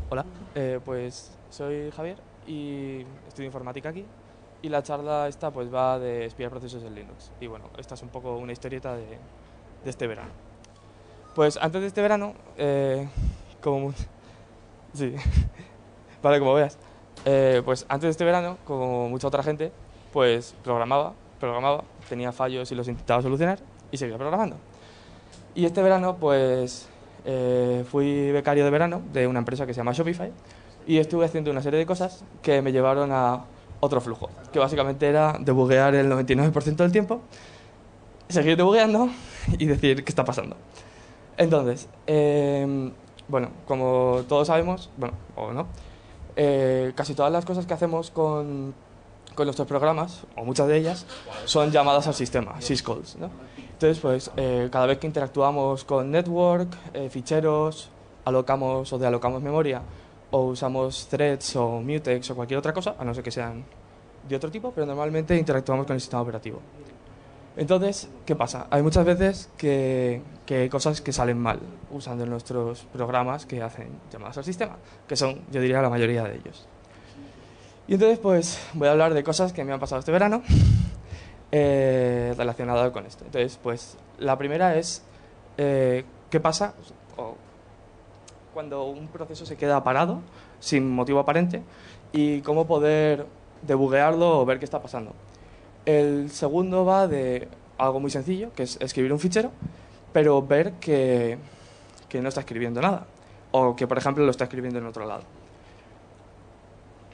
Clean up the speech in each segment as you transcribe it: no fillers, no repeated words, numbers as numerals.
Hola, pues soy Javier y estudio informática aquí y la charla esta pues va de espiar procesos en Linux y bueno, esta es un poco una historieta de este verano. Pues antes de este verano, como... Sí, vale, como veas, pues antes de este verano, como mucha otra gente, pues programaba, tenía fallos y los intentaba solucionar y seguía programando. Y este verano, pues fui becario de verano de una empresa que se llama Shopify y estuve haciendo una serie de cosas que me llevaron a otro flujo, que básicamente era debuguear el 99% del tiempo, seguir debugueando y decir qué está pasando. Entonces, bueno, como todos sabemos, bueno, o no, casi todas las cosas que hacemos con nuestros programas, o muchas de ellas, son llamadas al sistema, syscalls, ¿no? Entonces, pues, cada vez que interactuamos con network, ficheros, alocamos o dealocamos memoria, o usamos threads o mutex o cualquier otra cosa, a no ser que sean de otro tipo, pero normalmente interactuamos con el sistema operativo. Entonces, ¿qué pasa? Hay muchas veces que hay cosas que salen mal usando nuestros programas que hacen llamadas al sistema, que son, yo diría, la mayoría de ellos. Y entonces, pues, voy a hablar de cosas que me han pasado este verano relacionadas con esto. Entonces, pues, la primera es qué pasa o cuando un proceso se queda parado sin motivo aparente y cómo poder debuguearlo o ver qué está pasando. El segundo va de algo muy sencillo, que es escribir un fichero, pero ver que no está escribiendo nada. O que, por ejemplo, lo está escribiendo en otro lado.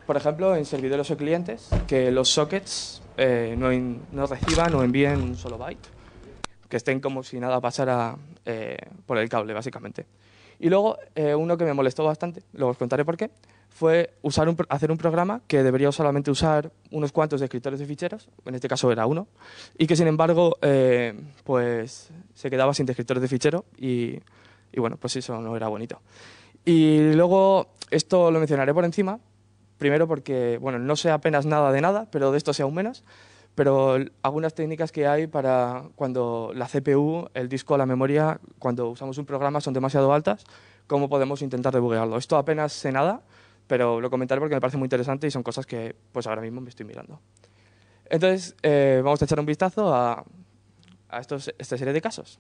Por ejemplo, en servidores o clientes, que los sockets no reciban o envíen un solo byte. Que estén como si nada pasara por el cable, básicamente. Y luego, uno que me molestó bastante, luego os contaré por qué, fue hacer un programa que debería solamente usar unos cuantos descriptores de ficheros, en este caso era uno, y que sin embargo pues se quedaba sin descriptores de fichero y bueno, pues eso no era bonito. Y luego, esto lo mencionaré por encima, primero porque, bueno, no sé apenas nada de nada, pero de esto sé aún menos, pero algunas técnicas que hay para cuando la CPU, el disco, la memoria, cuando usamos un programa son demasiado altas, cómo podemos intentar debuguearlo. Esto apenas sé nada, pero lo comentaré porque me parece muy interesante y son cosas que pues ahora mismo me estoy mirando. Entonces, vamos a echar un vistazo a esta serie de casos.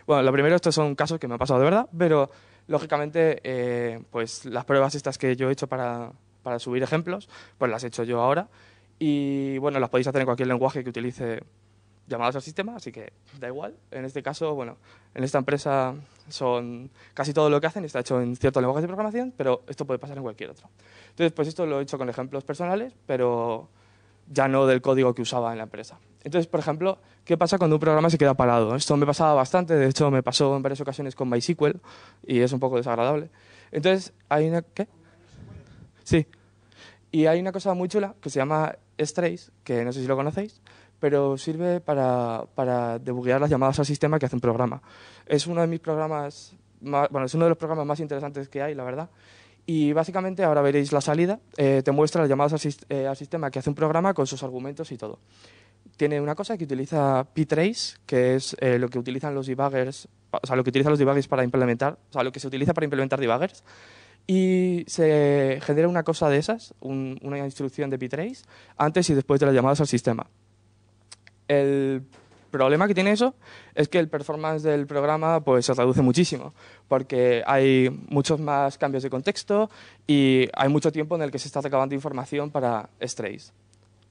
Bueno, lo primero, estos son casos que me han pasado de verdad, pero lógicamente, pues las pruebas estas que yo he hecho para subir ejemplos, pues las he hecho yo ahora. Y bueno, las podéis hacer en cualquier lenguaje que utilice llamadas al sistema, así que da igual. En este caso, bueno, en esta empresa son casi todo lo que hacen está hecho en ciertos lenguajes de programación, pero esto puede pasar en cualquier otro. Entonces, pues esto lo he hecho con ejemplos personales, pero ya no del código que usaba en la empresa. Entonces, por ejemplo, ¿qué pasa cuando un programa se queda parado? Esto me pasaba bastante, de hecho me pasó en varias ocasiones con MySQL y es un poco desagradable. Entonces, hay una... ¿Qué? Sí. Y hay una cosa muy chula que se llama strace, que no sé si lo conocéis, pero sirve para debuguear las llamadas al sistema que hace un programa. Es uno de mis programas, bueno, es uno de los programas más interesantes que hay, la verdad. Y básicamente, ahora veréis la salida, te muestra las llamadas al sistema que hace un programa con sus argumentos y todo. Tiene una cosa que utiliza ptrace, que es lo que utilizan los debuggers, o sea, lo que utilizan los debuggers para implementar, o sea, lo que se utiliza para implementar debuggers. Y se genera una cosa de esas, una instrucción de ptrace, antes y después de las llamadas al sistema. El problema que tiene eso es que el performance del programa pues se reduce muchísimo, porque hay muchos más cambios de contexto y hay mucho tiempo en el que se está recabando información para strace.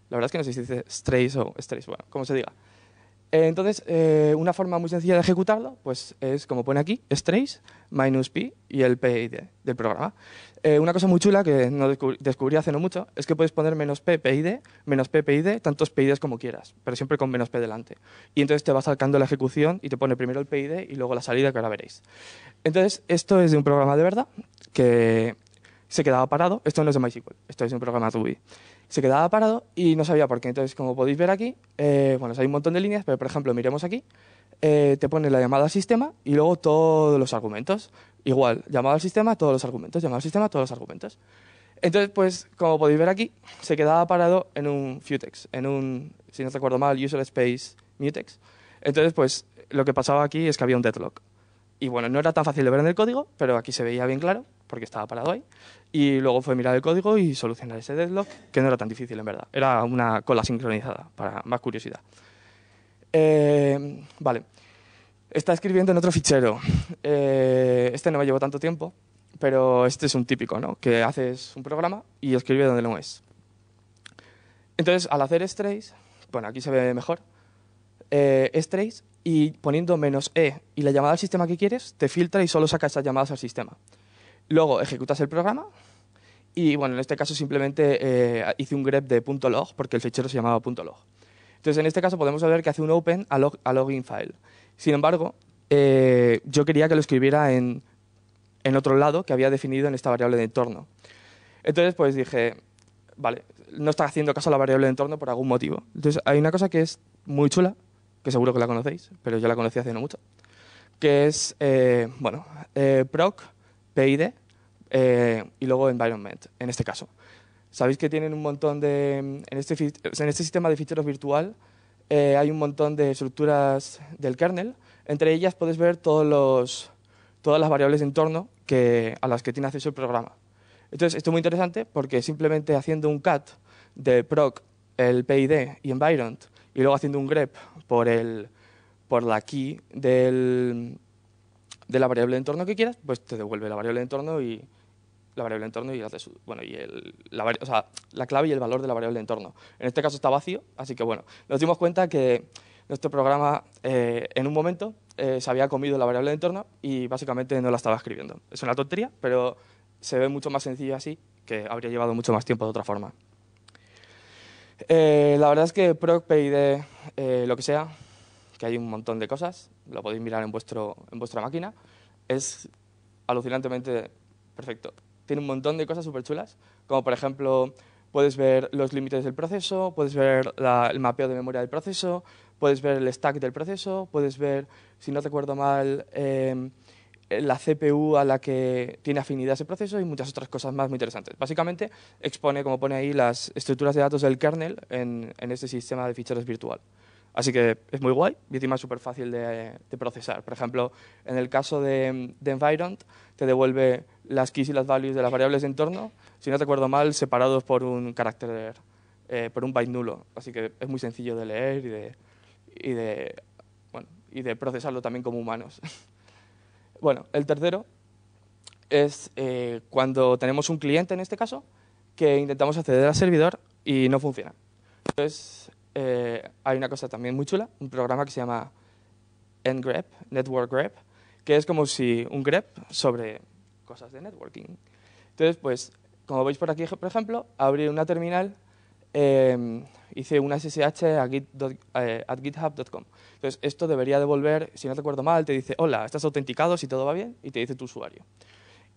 La verdad es que no sé si dice strace o strace, bueno, como se diga. Entonces, una forma muy sencilla de ejecutarlo pues es, como pone aquí, strace minus p y el PID del programa. Una cosa muy chula que no descubrí hace no mucho es que puedes poner menos p PID, tantos PIDs como quieras, pero siempre con menos p delante. Y entonces te va saltando la ejecución y te pone primero el PID y luego la salida, que ahora veréis. Entonces, esto es de un programa de verdad que se quedaba parado. Esto no es de MySQL, esto es de un programa Ruby. Se quedaba parado y no sabía por qué. Entonces, como podéis ver aquí, bueno, hay un montón de líneas, pero por ejemplo, miremos aquí, te pone la llamada al sistema y luego todos los argumentos. Igual, llamada al sistema, todos los argumentos, llamada al sistema, todos los argumentos. Entonces, pues, como podéis ver aquí, se quedaba parado en un futex, en un, si no recuerdo mal, user space mutex. Entonces, pues, lo que pasaba aquí es que había un deadlock. Y bueno, no era tan fácil de ver en el código, pero aquí se veía bien claro, porque estaba parado ahí. Y luego fue mirar el código y solucionar ese deadlock, que no era tan difícil en verdad. Era una cola sincronizada, para más curiosidad. Vale. Está escribiendo en otro fichero. Este no me llevó tanto tiempo, pero este es un típico, ¿no? Que haces un programa y escribe donde no es. Entonces, al hacer strace, bueno, aquí se ve mejor, strace y poniendo -e y la llamada al sistema que quieres, te filtra y solo saca esas llamadas al sistema. Luego ejecutas el programa y, bueno, en este caso simplemente hice un grep de .log porque el fichero se llamaba .log. Entonces, en este caso podemos ver que hace un open a login file. Sin embargo, yo quería que lo escribiera en otro lado que había definido en esta variable de entorno. Entonces, pues dije, vale, no está haciendo caso a la variable de entorno por algún motivo. Entonces, hay una cosa que es muy chula, que seguro que la conocéis, pero yo la conocí hace no mucho, que es, proc, PID y luego environment, en este caso. Sabéis que tienen un montón de... En este sistema de ficheros virtual hay un montón de estructuras del kernel. Entre ellas puedes ver todas las variables de entorno a las que tiene acceso el programa. Entonces, esto es muy interesante porque simplemente haciendo un cat de proc, el PID y environment, y luego haciendo un grep por la key de la variable de entorno que quieras, pues te devuelve la variable de entorno y la clave y el valor de la variable de entorno. En este caso está vacío, así que bueno, nos dimos cuenta que nuestro programa en un momento se había comido la variable de entorno y básicamente no la estaba escribiendo. Es una tontería, pero se ve mucho más sencillo así, que habría llevado mucho más tiempo de otra forma. La verdad es que proc, PID, lo que sea, que hay un montón de cosas, lo podéis mirar en vuestra máquina, es alucinantemente perfecto. Tiene un montón de cosas súper chulas, como por ejemplo, puedes ver los límites del proceso, puedes ver el mapeo de memoria del proceso, puedes ver el stack del proceso, puedes ver, si no recuerdo mal, la CPU a la que tiene afinidad ese proceso y muchas otras cosas más muy interesantes. Básicamente expone, como pone ahí, las estructuras de datos del kernel en este sistema de ficheros virtual. Así que es muy guay y encima es súper fácil de procesar. Por ejemplo, en el caso de environment, te devuelve las keys y las values de las variables de entorno, si no recuerdo mal, separados por un carácter, por un byte nulo. Así que es muy sencillo de leer y de procesarlo también como humanos. Bueno, el tercero es cuando tenemos un cliente, en este caso, que intentamos acceder al servidor y no funciona. Entonces, hay una cosa también muy chula, un programa que se llama ngrep, Network Grep, que es como si un grep sobre cosas de networking. Entonces, pues, como veis por aquí, por ejemplo, abrí una terminal, hice una SSH at github.com. Entonces, esto debería devolver, si no recuerdo mal, te dice, hola, estás autenticado, si todo va bien, y te dice tu usuario.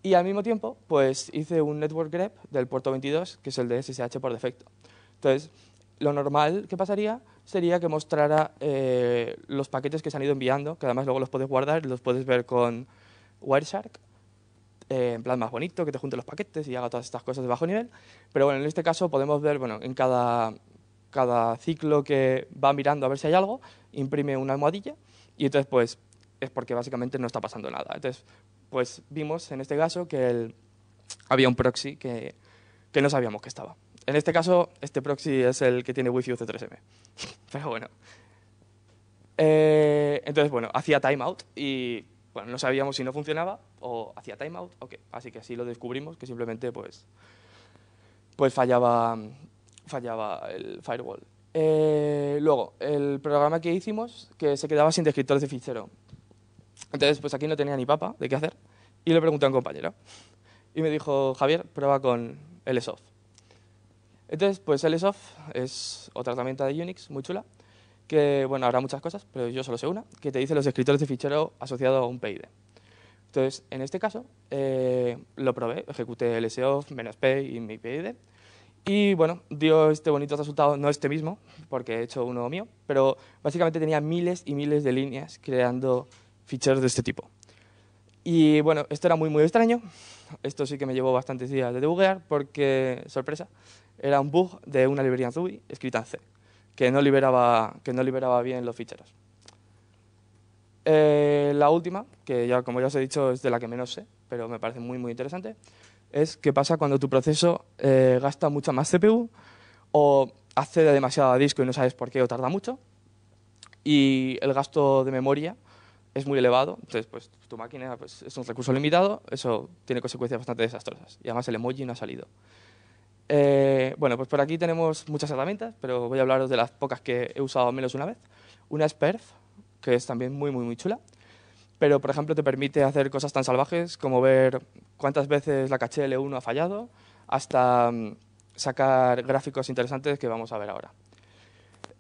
Y al mismo tiempo, pues, hice un network grep del puerto 22, que es el de SSH por defecto. Entonces, lo normal que pasaría sería que mostrara los paquetes que se han ido enviando, que además luego los puedes guardar y los puedes ver con Wireshark, en plan más bonito, que te junte los paquetes y haga todas estas cosas de bajo nivel. Pero bueno, en este caso podemos ver, bueno, en cada ciclo que va mirando a ver si hay algo, imprime una almohadilla y entonces pues es porque básicamente no está pasando nada. Entonces, pues vimos en este caso que había un proxy que no sabíamos que estaba. En este caso, este proxy es el que tiene Wi-Fi UC3M. Pero bueno. Entonces, bueno, hacía timeout y bueno, no sabíamos si no funcionaba o hacía timeout o qué. Así que así lo descubrimos, que simplemente pues fallaba el firewall. Luego, el programa que hicimos, que se quedaba sin descriptores de fichero. Entonces, pues aquí no tenía ni papa de qué hacer y le pregunté a un compañero. Y me dijo, Javier, prueba con LSOF. Entonces, pues LSOF es otra herramienta de Unix muy chula, que, bueno, habrá muchas cosas, pero yo solo sé una, que te dice los descriptores de fichero asociado a un PID. Entonces, en este caso, lo probé, ejecuté lsof, -p y mi PID, y bueno, dio este bonito resultado, no este mismo, porque he hecho uno mío, pero básicamente tenía miles y miles de líneas creando ficheros de este tipo. Y bueno, esto era muy, muy extraño. Esto sí que me llevó bastantes días de debuguear porque, sorpresa, era un bug de una librería en Ruby escrita en C, que no liberaba bien los ficheros. La la última, que ya como ya os he dicho es de la que menos sé, pero me parece muy muy interesante, es qué pasa cuando tu proceso gasta mucha más CPU o accede demasiado a disco y no sabes por qué o tarda mucho y el gasto de memoria es muy elevado, entonces pues tu máquina pues, es un recurso limitado, eso tiene consecuencias bastante desastrosas y además el emoji no ha salido. Bueno, pues por aquí tenemos muchas herramientas, pero voy a hablaros de las pocas que he usado al menos una vez. Una es Perf, que es también muy muy muy chula, pero por ejemplo te permite hacer cosas tan salvajes como ver cuántas veces la caché L1 ha fallado, hasta sacar gráficos interesantes que vamos a ver ahora.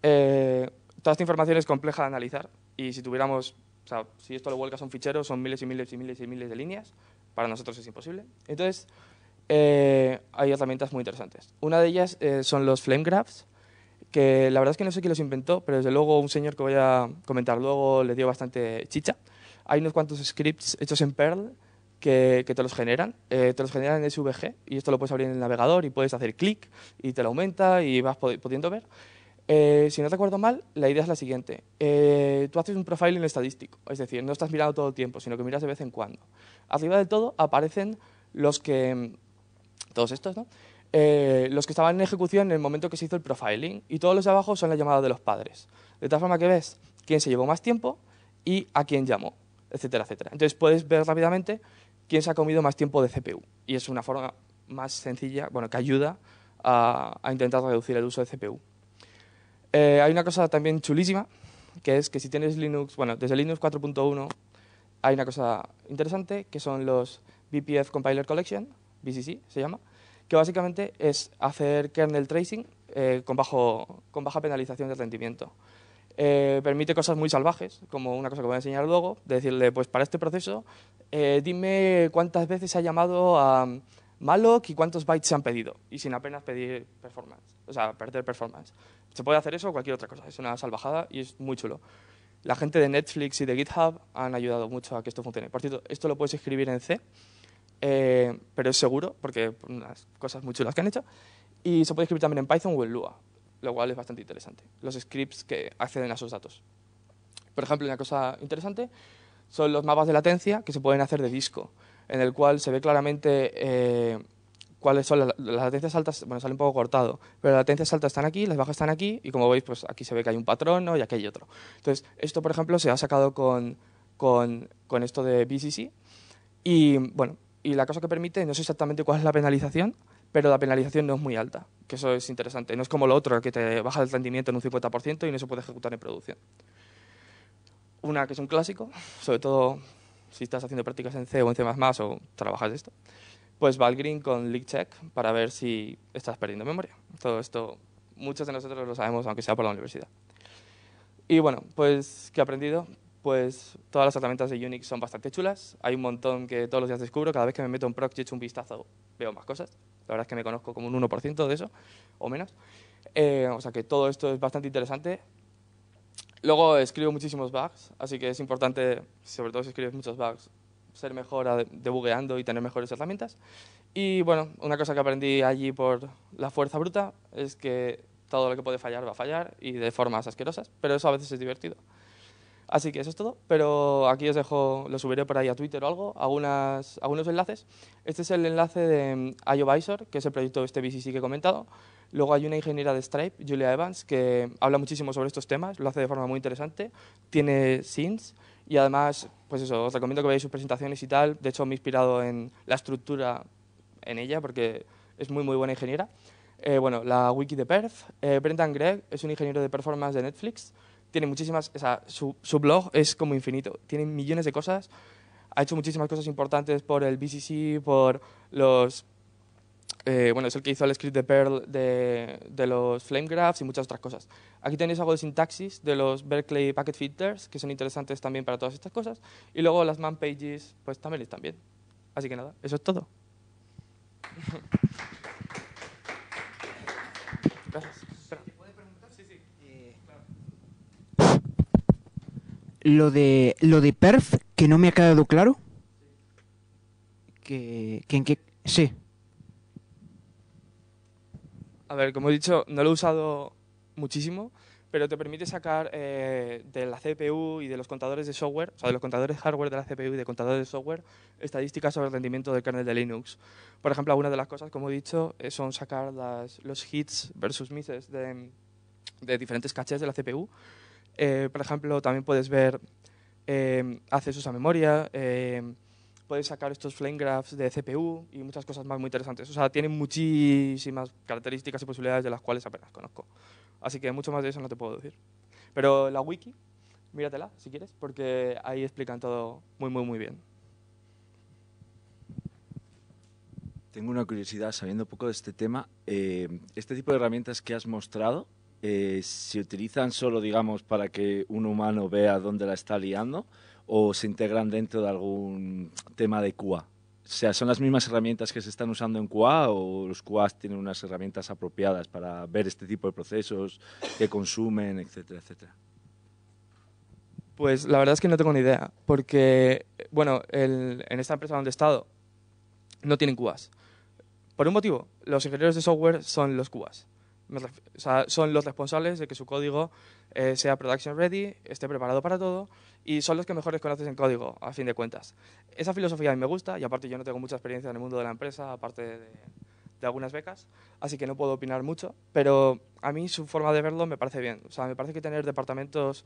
Toda esta información es compleja de analizar y si tuviéramos, o sea, si esto lo vuelcas a un fichero son miles y miles y miles y miles de líneas, para nosotros es imposible. Entonces, hay herramientas muy interesantes. Una de ellas son los flame graphs, que la verdad es que no sé quién los inventó, pero desde luego un señor que voy a comentar luego le dio bastante chicha. Hay unos cuantos scripts hechos en Perl que te los generan en SVG y esto lo puedes abrir en el navegador y puedes hacer clic y te lo aumenta y vas pudiendo ver. Si no recuerdo mal, la idea es la siguiente. Tú haces un profiling estadístico, es decir, no estás mirando todo el tiempo, sino que miras de vez en cuando. Arriba del todo aparecen los que, todos estos, ¿no? Los que estaban en ejecución en el momento que se hizo el profiling y todos los de abajo son las llamadas de los padres. De tal forma que ves quién se llevó más tiempo y a quién llamó, etcétera, etcétera. Entonces puedes ver rápidamente quién se ha comido más tiempo de CPU y es una forma más sencilla, bueno, que ayuda a intentar reducir el uso de CPU. Hay una cosa también chulísima, que es que si tienes Linux, bueno, desde Linux 4.1 hay una cosa interesante, que son los BPF Compiler Collection, BCC se llama, que básicamente es hacer kernel tracing con baja penalización de rendimiento. Permite cosas muy salvajes, como una cosa que voy a enseñar luego, de decirle, pues para este proceso, dime cuántas veces se ha llamado a malloc y cuántos bytes se han pedido, y sin apenas pedir performance, o sea, perder performance. Se puede hacer eso o cualquier otra cosa, es una salvajada y es muy chulo. La gente de Netflix y de GitHub han ayudado mucho a que esto funcione. Por cierto, esto lo puedes escribir en C, pero es seguro, porque por unas cosas muy chulas que han hecho, y se puede escribir también en Python o en Lua, lo cual es bastante interesante, los scripts que acceden a esos datos. Por ejemplo, una cosa interesante son los mapas de latencia que se pueden hacer de disco, en el cual se ve claramente cuáles son las latencias altas. Bueno, sale un poco cortado, pero las latencias altas están aquí, las bajas están aquí, y como veis, pues aquí se ve que hay un patrón, ¿no? Y aquí hay otro. Entonces, esto, por ejemplo, se ha sacado con esto de BCC, y bueno, y la cosa que permite, no sé exactamente cuál es la penalización, pero la penalización no es muy alta, que eso es interesante. No es como lo otro, que te baja el rendimiento en un 50% y no se puede ejecutar en producción. Una que es un clásico, sobre todo si estás haciendo prácticas en C o en C++ o trabajas de esto, pues Valgrind con leakcheck para ver si estás perdiendo memoria. Todo esto muchos de nosotros lo sabemos, aunque sea por la universidad. Y bueno, pues ¿qué he aprendido? Pues todas las herramientas de Unix son bastante chulas. Hay un montón que todos los días descubro. Cada vez que me meto en proc y echo un vistazo, veo más cosas. La verdad es que me conozco como un 1% de eso, o menos. O sea que todo esto es bastante interesante. Luego escribo muchísimos bugs, así que es importante, sobre todo si escribes muchos bugs, ser mejor debugueando y tener mejores herramientas. Y bueno, una cosa que aprendí allí por la fuerza bruta es que todo lo que puede fallar va a fallar y de formas asquerosas, pero eso a veces es divertido. Así que eso es todo, pero aquí os dejo, lo subiré por ahí a Twitter o algo, algunos enlaces. Este es el enlace de IOVisor, que es el proyecto de este BCC que he comentado. Luego hay una ingeniera de Stripe, Julia Evans, que habla muchísimo sobre estos temas, lo hace de forma muy interesante, tiene scenes y además, pues eso, os recomiendo que veáis sus presentaciones y tal. De hecho, me he inspirado en la estructura en ella porque es muy, muy buena ingeniera. Bueno, la wiki de Perf. Brendan Gregg es un ingeniero de performance de Netflix. Tiene muchísimas, o sea, su blog es como infinito. Tiene millones de cosas. Ha hecho muchísimas cosas importantes por el BCC, por los... bueno, es el que hizo el script de Perl de los flame graphs y muchas otras cosas. Aquí tenéis algo de sintaxis de los Berkeley Packet Filters, que son interesantes también para todas estas cosas. Y luego las man pages, pues también están bien. Así que nada, eso es todo. Gracias. Espera. Sí, sí. Lo de perf, que no me ha quedado claro. Que en qué. Sí. A ver, como he dicho, no lo he usado muchísimo, pero te permite sacar de la CPU y de los contadores de software, o sea, de los contadores hardware de la CPU y de contadores de software, estadísticas sobre el rendimiento del kernel de Linux. Por ejemplo, algunas de las cosas, como he dicho, son sacar los hits versus misses de diferentes cachés de la CPU. Por ejemplo, también puedes ver accesos a memoria, puedes sacar estos flame graphs de CPU y muchas cosas más muy interesantes. O sea, tiene muchísimas características y posibilidades de las cuales apenas conozco. Así que mucho más de eso no te puedo decir. Pero la wiki, míratela si quieres, porque ahí explican todo muy bien. Tengo una curiosidad, sabiendo un poco de este tema. Este tipo de herramientas que has mostrado, ¿se utilizan solo, digamos, para que un humano vea dónde la está liando o se integran dentro de algún tema de QA? O sea, ¿son las mismas herramientas que se están usando en QA o los QAs tienen unas herramientas apropiadas para ver este tipo de procesos que consumen, etcétera, etcétera? Pues la verdad es que no tengo ni idea, porque, bueno, en esta empresa donde he estado no tienen QAs. Por un motivo, los ingenieros de software son los QAs. O sea, son los responsables de que su código sea production ready, esté preparado para todo, y son los que mejores conoces en código, a fin de cuentas. Esa filosofía a mí me gusta, y aparte yo no tengo mucha experiencia en el mundo de la empresa, aparte de algunas becas, así que no puedo opinar mucho, pero a mí su forma de verlo me parece bien. O sea, me parece que tener departamentos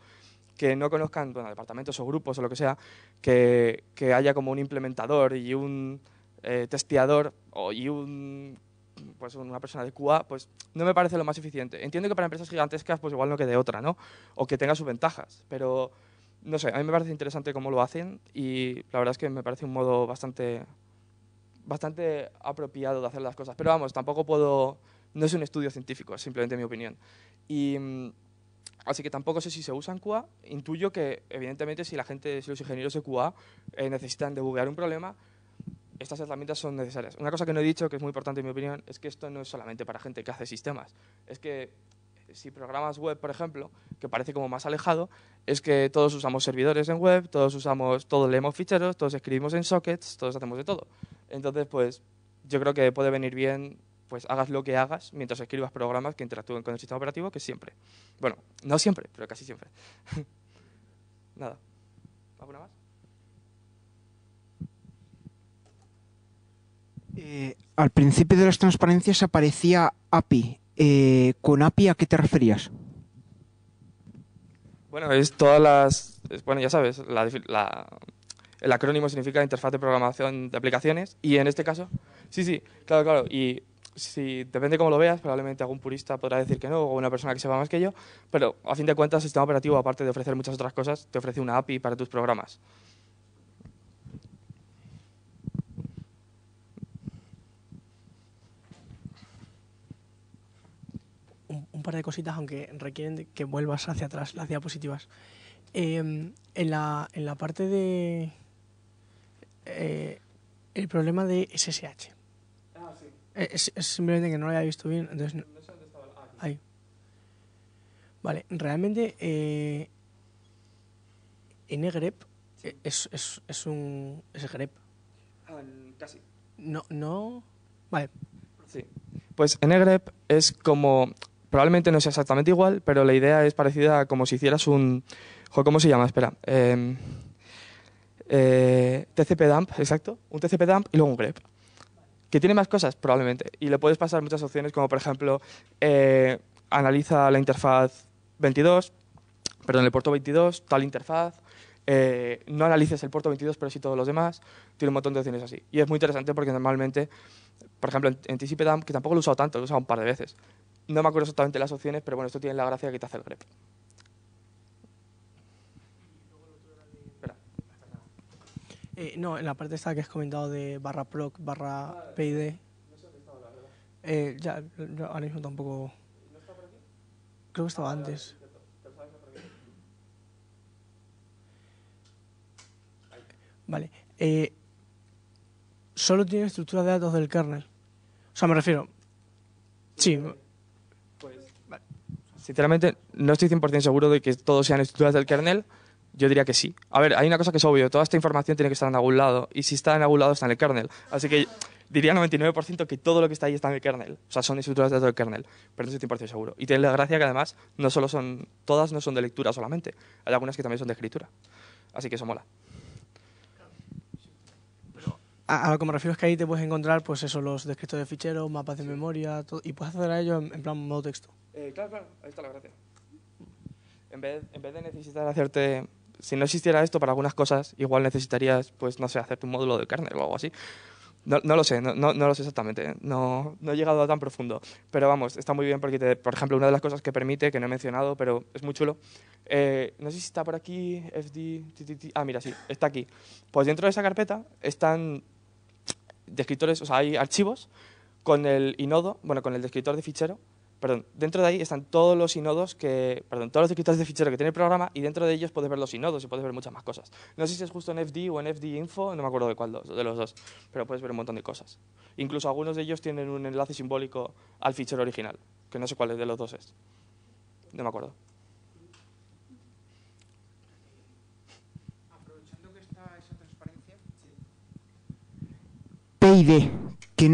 que no conozcan, bueno, departamentos o grupos o lo que sea, que haya como un implementador y un testeador y una persona de QA, pues no me parece lo más eficiente. Entiendo que para empresas gigantescas pues igual no quede otra, ¿no? O que tenga sus ventajas, pero no sé, a mí me parece interesante cómo lo hacen y la verdad es que me parece un modo bastante apropiado de hacer las cosas. Pero vamos, tampoco puedo, no es un estudio científico, es simplemente mi opinión. Así que tampoco sé si se usa en QA. Intuyo que, evidentemente, si los ingenieros de QA necesitan debuguear un problema, estas herramientas son necesarias. Una cosa que no he dicho, que es muy importante en mi opinión, es que esto no es solamente para gente que hace sistemas. Es que si programas web, por ejemplo, que parece como más alejado, es que todos usamos servidores en web, todos leemos ficheros, todos escribimos en sockets, todos hacemos de todo. Entonces, pues, yo creo que puede venir bien, pues, hagas lo que hagas mientras escribas programas que interactúen con el sistema operativo, que siempre. Bueno, no siempre, pero casi siempre. Nada. ¿Alguna más? Al principio de las transparencias aparecía API. ¿Con API a qué te referías? Bueno, bueno, ya sabes, el acrónimo significa Interfaz de Programación de Aplicaciones y en este caso, sí, claro, y si depende cómo lo veas, probablemente algún purista podrá decir que no, o una persona que sepa más que yo, pero a fin de cuentas el sistema operativo, aparte de ofrecer muchas otras cosas, te ofrece una API para tus programas. Un par de cositas, aunque requieren que vuelvas hacia atrás las diapositivas. En la parte de el problema de SSH. Sí. Es simplemente que no lo había visto bien, entonces No sé dónde estaba. ahí. Vale, realmente ngrep es grep. Casi. No. Vale. Sí. Pues ngrep es como, probablemente no sea exactamente igual, pero la idea es parecida a como si hicieras ¿cómo se llama? Espera. TCP-dump, exacto. Un TCP-dump y luego un grep. ¿Que tiene más cosas? Probablemente. Y le puedes pasar muchas opciones, como por ejemplo, analiza la interfaz 22, perdón, el puerto 22, tal interfaz. No analices el puerto 22, pero sí todos los demás. Tiene un montón de opciones así. Y es muy interesante porque normalmente, por ejemplo, en TCP-dump, que tampoco lo he usado tanto, lo he usado un par de veces. No me acuerdo exactamente las opciones, pero bueno, esto tiene la gracia de que te hace el grep. Espera. No, en la parte esta que has comentado de /proc, /pid. No sé dónde estaba, la verdad. Ya ahora mismo tampoco. ¿No está por aquí? Creo que estaba antes. Vale. Solo tiene estructura de datos del kernel. O sea, me refiero. Sí. Pues, sinceramente, no estoy 100% seguro de que todos sean estructuras del kernel. Yo diría que sí. A ver, hay una cosa que es obvio. Toda esta información tiene que estar en algún lado. Y si está en algún lado, está en el kernel. Así que diría 99% que todo lo que está ahí está en el kernel. O sea, son estructuras de datos del kernel, pero no estoy 100% seguro. Y tiene la gracia que además no solo son, todas no son de lectura solamente, hay algunas que también son de escritura. Así que eso mola. A lo que me refiero es que ahí te puedes encontrar, pues eso, los descriptores de ficheros, mapas de memoria, todo, y puedes acceder a ellos en plan modo texto. Claro, ahí está la gracia. En vez de necesitar hacerte... Si no existiera esto para algunas cosas, igual necesitarías, pues no sé, hacerte un módulo de kernel o algo así. No lo sé, no lo sé exactamente. No he llegado a tan profundo. Pero vamos, está muy bien porque, por ejemplo, una de las cosas que permite, que no he mencionado, pero es muy chulo, no sé si está por aquí, mira, sí, está aquí. Pues dentro de esa carpeta están descriptores, o sea, hay archivos con el inodo, bueno, con el descriptor de fichero. Perdón, dentro de ahí están todos los inodos todos los descriptores de fichero que tiene el programa, y dentro de ellos puedes ver los inodos y puedes ver muchas más cosas. No sé si es justo en FD o en FD Info, no me acuerdo de cuál de los dos, pero puedes ver un montón de cosas. Incluso algunos de ellos tienen un enlace simbólico al fichero original, que no sé cuál de los dos es. No me acuerdo. Aprovechando que está esa transparencia, PID, que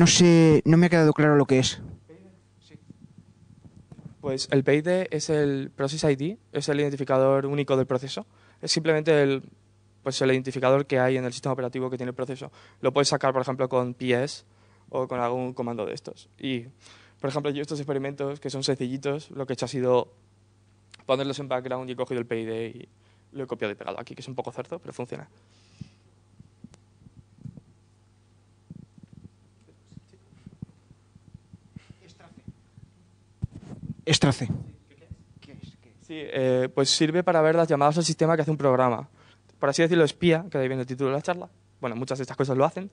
no me ha quedado claro lo que es. Pues el PID es el Process ID, es el identificador único del proceso. Es simplemente el identificador que hay en el sistema operativo que tiene el proceso. Lo puedes sacar, por ejemplo, con PS o con algún comando de estos. Y, por ejemplo, yo estos experimentos, que son sencillitos, lo que he hecho ha sido ponerlos en background y he cogido el PID y lo he copiado y pegado aquí, que es un poco cerdo, pero funciona. Strace. Sí, pues sirve para ver las llamadas al sistema que hace un programa. Por así decirlo, espía, que de ahí viene el título de la charla. Bueno, muchas de estas cosas lo hacen.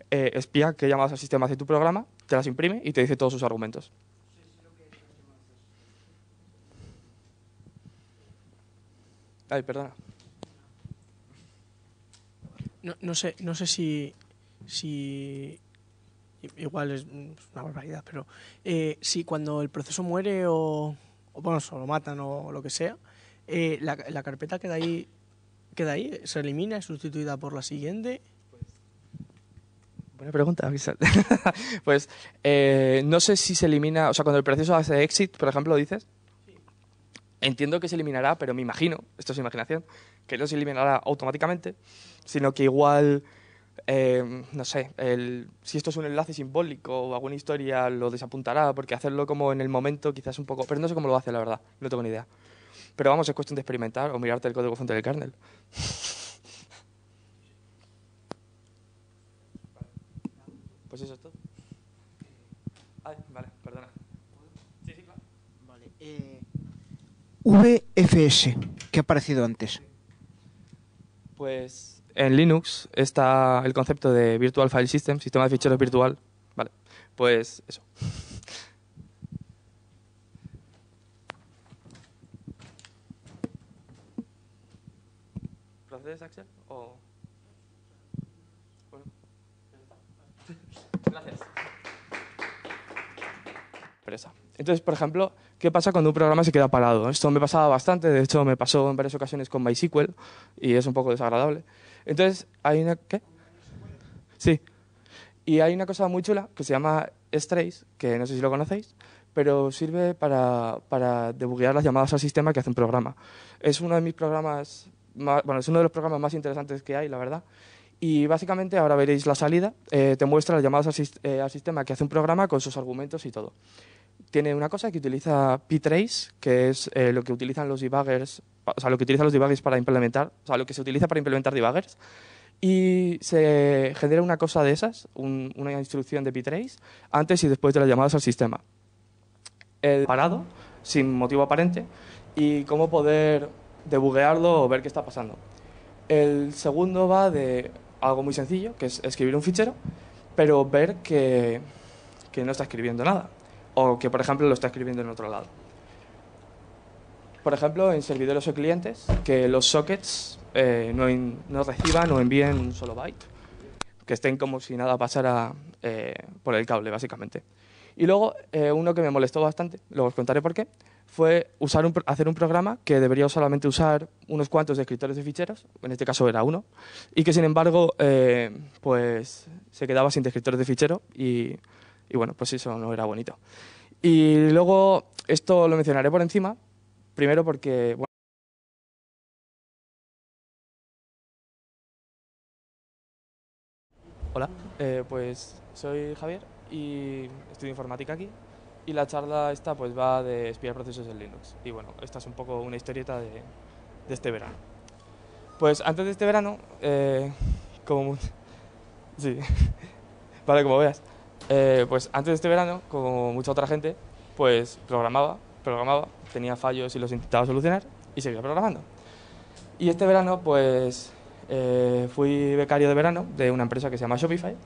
Espía qué llamadas al sistema hace tu programa, te las imprime y te dice todos sus argumentos. Ay, perdona. No sé si igual es una barbaridad, pero si cuando el proceso muere o bueno, o lo matan o lo que sea, la carpeta queda ahí, se elimina, es sustituida por la siguiente. Buena pregunta. Pues no sé si se elimina, o sea, cuando el proceso hace exit, por ejemplo, dices. Entiendo que se eliminará, pero me imagino, esto es imaginación, que no se eliminará automáticamente, sino que igual, no sé, si esto es un enlace simbólico o alguna historia lo desapuntará, porque hacerlo como en el momento quizás un poco... Pero no sé cómo lo hace, la verdad, no tengo ni idea. Pero vamos, es cuestión de experimentar o mirarte el código fuente del kernel. Pues eso es todo. Ay, vale, perdona. Sí, claro. Vale. VFS, ¿qué ha aparecido antes? Pues en Linux está el concepto de Virtual File System, sistema de ficheros virtual. Vale, pues eso. ¿Procedes, Axel? O... Bueno. Gracias. Entonces, por ejemplo, ¿qué pasa cuando un programa se queda parado? Esto me pasaba bastante, de hecho me pasó en varias ocasiones con MySQL y es un poco desagradable. Entonces, hay una... ¿Qué? Sí. Y hay una cosa muy chula que se llama strace, que no sé si lo conocéis, pero sirve para debuguear las llamadas al sistema que hace un programa. Es uno de mis programas... es uno de los programas más interesantes que hay, la verdad. Y básicamente, ahora veréis la salida, te muestra las llamadas al sistema que hace un programa con sus argumentos y todo. Tiene una cosa que utiliza ptrace, que es lo que utilizan los debuggers, o sea, lo que utilizan los debuggers para implementar, o sea, lo que se utiliza para implementar debuggers. Y se genera una cosa de esas, una instrucción de ptrace, antes y después de las llamadas al sistema. El parado, sin motivo aparente, y cómo poder debuguearlo o ver qué está pasando. El segundo va de algo muy sencillo, que es escribir un fichero, pero ver que no está escribiendo nada. O que, por ejemplo, lo está escribiendo en otro lado. Por ejemplo, en servidores o clientes, que los sockets no reciban o envíen un solo byte. Que estén como si nada pasara por el cable, básicamente. Y luego, uno que me molestó bastante, luego os contaré por qué, fue hacer un programa que debería solamente usar unos cuantos descriptores de ficheros, en este caso era uno, y que sin embargo pues se quedaba sin descriptores de fichero y bueno, pues eso no era bonito. Y luego esto lo mencionaré por encima, primero porque... Bueno, hola, pues soy Javier y estudio informática aquí. Y la charla esta pues va de espiar procesos en Linux. Y bueno, esta es un poco una historieta de este verano. Pues antes de este verano, como... Sí, vale, como veas. Pues antes de este verano, como mucha otra gente, pues programaba, tenía fallos y los intentaba solucionar y seguía programando. Y este verano, pues fui becario de verano de una empresa que se llama Shopify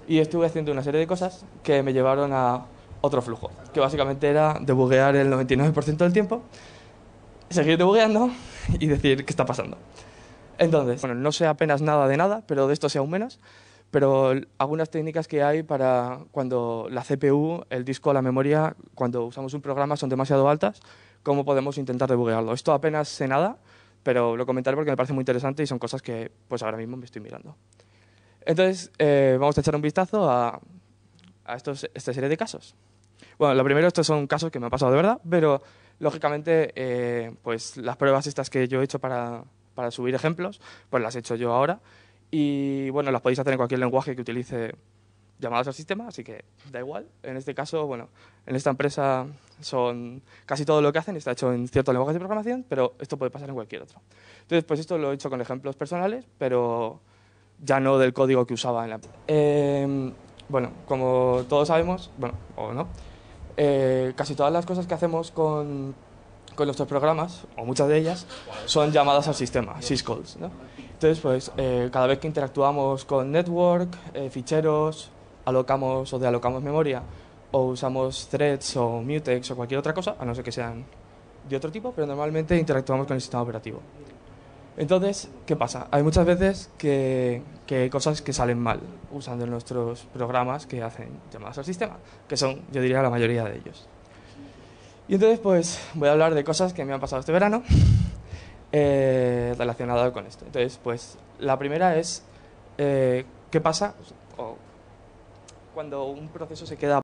y estuve haciendo una serie de cosas que me llevaron a otro flujo, que básicamente era debuguear el 99% del tiempo, seguir debugueando y decir qué está pasando. Entonces, bueno, no sé apenas nada de nada, pero de esto sé aún menos, pero algunas técnicas que hay para cuando la CPU, el disco, la memoria, cuando usamos un programa son demasiado altas, cómo podemos intentar debuguearlo. Esto apenas sé nada, pero lo comentaré porque me parece muy interesante y son cosas que pues ahora mismo me estoy mirando. Entonces, vamos a echar un vistazo a esta serie de casos. Bueno, lo primero, estos son casos que me han pasado de verdad, pero lógicamente pues las pruebas estas que yo he hecho para subir ejemplos, pues las he hecho yo ahora y bueno, las podéis hacer en cualquier lenguaje que utilice llamadas al sistema, así que da igual. En este caso, bueno, en esta empresa son casi todo lo que hacen está hecho en ciertos lenguajes de programación, pero esto puede pasar en cualquier otro. Entonces, pues esto lo he hecho con ejemplos personales, pero ya no del código que usaba en la... bueno, como todos sabemos, bueno, o no, casi todas las cosas que hacemos con nuestros programas, o muchas de ellas, son llamadas al sistema, syscalls, ¿no? Entonces, pues, cada vez que interactuamos con network, ficheros, alocamos o dealocamos memoria, o usamos threads o mutex o cualquier otra cosa, a no ser que sean de otro tipo, pero normalmente interactuamos con el sistema operativo. Entonces, ¿qué pasa? Hay muchas veces que hay cosas que salen mal usando nuestros programas que hacen llamadas al sistema, que son, yo diría, la mayoría de ellos. Y entonces, pues, voy a hablar de cosas que me han pasado este verano relacionadas con esto. Entonces, pues, la primera es, ¿qué pasa cuando un proceso se queda